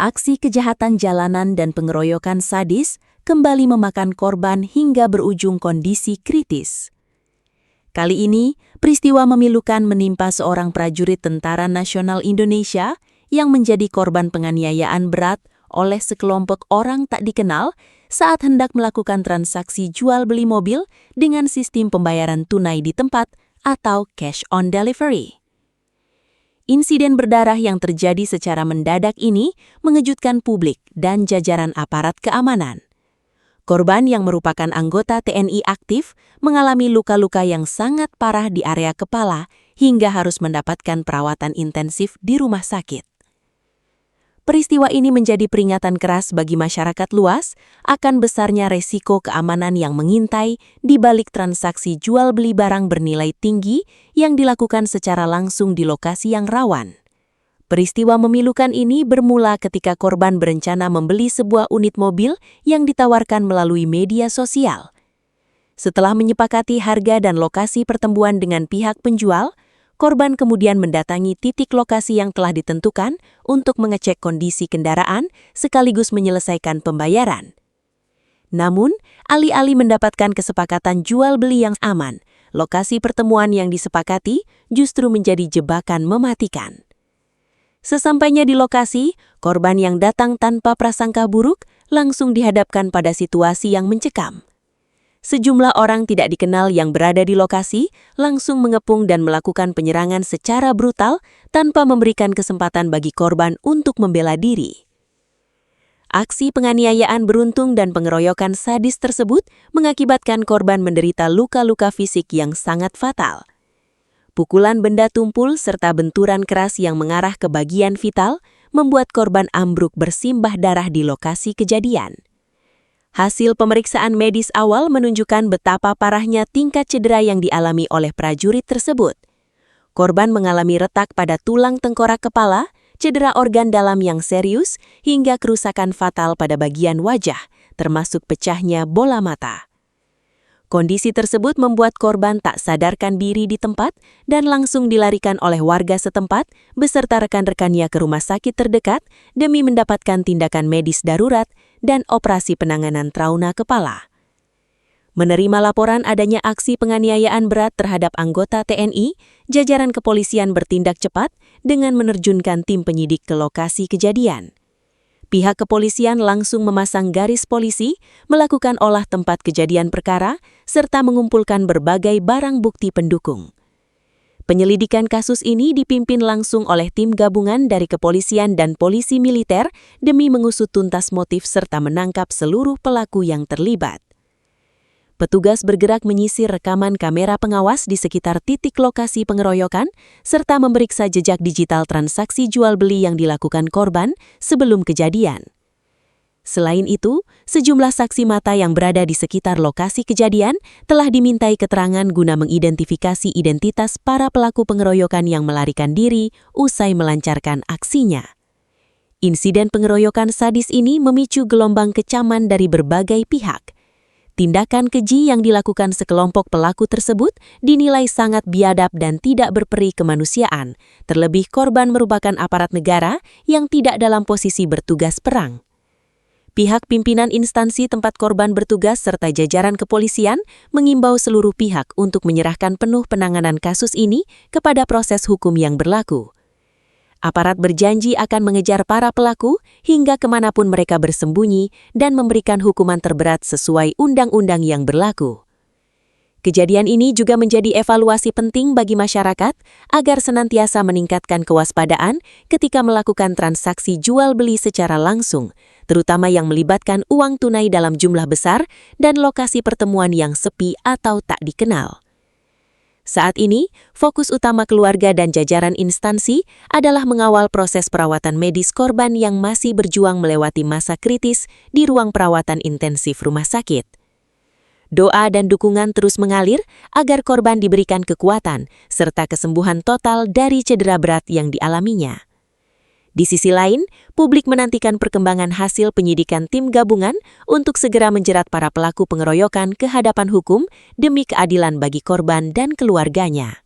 Aksi kejahatan jalanan dan pengeroyokan sadis kembali memakan korban hingga berujung kondisi kritis. Kali ini, peristiwa memilukan menimpa seorang prajurit Tentara Nasional Indonesia yang menjadi korban penganiayaan berat oleh sekelompok orang tak dikenal saat hendak melakukan transaksi jual-beli mobil dengan sistem pembayaran tunai di tempat atau cash on delivery. Insiden berdarah yang terjadi secara mendadak ini mengejutkan publik dan jajaran aparat keamanan. Korban yang merupakan anggota TNI aktif mengalami luka-luka yang sangat parah di area kepala hingga harus mendapatkan perawatan intensif di rumah sakit. Peristiwa ini menjadi peringatan keras bagi masyarakat luas akan besarnya resiko keamanan yang mengintai di balik transaksi jual-beli barang bernilai tinggi yang dilakukan secara langsung di lokasi yang rawan. Peristiwa memilukan ini bermula ketika korban berencana membeli sebuah unit mobil yang ditawarkan melalui media sosial. Setelah menyepakati harga dan lokasi pertemuan dengan pihak penjual, korban kemudian mendatangi titik lokasi yang telah ditentukan untuk mengecek kondisi kendaraan sekaligus menyelesaikan pembayaran. Namun, alih-alih mendapatkan kesepakatan jual-beli yang aman, lokasi pertemuan yang disepakati justru menjadi jebakan mematikan. Sesampainya di lokasi, korban yang datang tanpa prasangka buruk langsung dihadapkan pada situasi yang mencekam. Sejumlah orang tidak dikenal yang berada di lokasi langsung mengepung dan melakukan penyerangan secara brutal tanpa memberikan kesempatan bagi korban untuk membela diri. Aksi penganiayaan beruntung dan pengeroyokan sadis tersebut mengakibatkan korban menderita luka-luka fisik yang sangat fatal. Pukulan benda tumpul serta benturan keras yang mengarah ke bagian vital membuat korban ambruk bersimbah darah di lokasi kejadian. Hasil pemeriksaan medis awal menunjukkan betapa parahnya tingkat cedera yang dialami oleh prajurit tersebut. Korban mengalami retak pada tulang tengkorak kepala, cedera organ dalam yang serius, hingga kerusakan fatal pada bagian wajah, termasuk pecahnya bola mata. Kondisi tersebut membuat korban tak sadarkan diri di tempat dan langsung dilarikan oleh warga setempat beserta rekan-rekannya ke rumah sakit terdekat demi mendapatkan tindakan medis darurat dan operasi penanganan trauma kepala. Menerima laporan adanya aksi penganiayaan berat terhadap anggota TNI, jajaran kepolisian bertindak cepat dengan menerjunkan tim penyidik ke lokasi kejadian. Pihak kepolisian langsung memasang garis polisi, melakukan olah tempat kejadian perkara, serta mengumpulkan berbagai barang bukti pendukung. Penyelidikan kasus ini dipimpin langsung oleh tim gabungan dari kepolisian dan polisi militer demi mengusut tuntas motif serta menangkap seluruh pelaku yang terlibat. Petugas bergerak menyisir rekaman kamera pengawas di sekitar titik lokasi pengeroyokan, serta memeriksa jejak digital transaksi jual-beli yang dilakukan korban sebelum kejadian. Selain itu, sejumlah saksi mata yang berada di sekitar lokasi kejadian telah dimintai keterangan guna mengidentifikasi identitas para pelaku pengeroyokan yang melarikan diri usai melancarkan aksinya. Insiden pengeroyokan sadis ini memicu gelombang kecaman dari berbagai pihak. Tindakan keji yang dilakukan sekelompok pelaku tersebut dinilai sangat biadab dan tidak berperi kemanusiaan, terlebih korban merupakan aparat negara yang tidak dalam posisi bertugas perang. Pihak pimpinan instansi tempat korban bertugas serta jajaran kepolisian mengimbau seluruh pihak untuk menyerahkan penuh penanganan kasus ini kepada proses hukum yang berlaku. Aparat berjanji akan mengejar para pelaku hingga kemanapun mereka bersembunyi dan memberikan hukuman terberat sesuai undang-undang yang berlaku. Kejadian ini juga menjadi evaluasi penting bagi masyarakat agar senantiasa meningkatkan kewaspadaan ketika melakukan transaksi jual-beli secara langsung, terutama yang melibatkan uang tunai dalam jumlah besar dan lokasi pertemuan yang sepi atau tak dikenal. Saat ini, fokus utama keluarga dan jajaran instansi adalah mengawal proses perawatan medis korban yang masih berjuang melewati masa kritis di ruang perawatan intensif rumah sakit. Doa dan dukungan terus mengalir agar korban diberikan kekuatan serta kesembuhan total dari cedera berat yang dialaminya. Di sisi lain, publik menantikan perkembangan hasil penyidikan tim gabungan untuk segera menjerat para pelaku pengeroyokan ke hadapan hukum demi keadilan bagi korban dan keluarganya.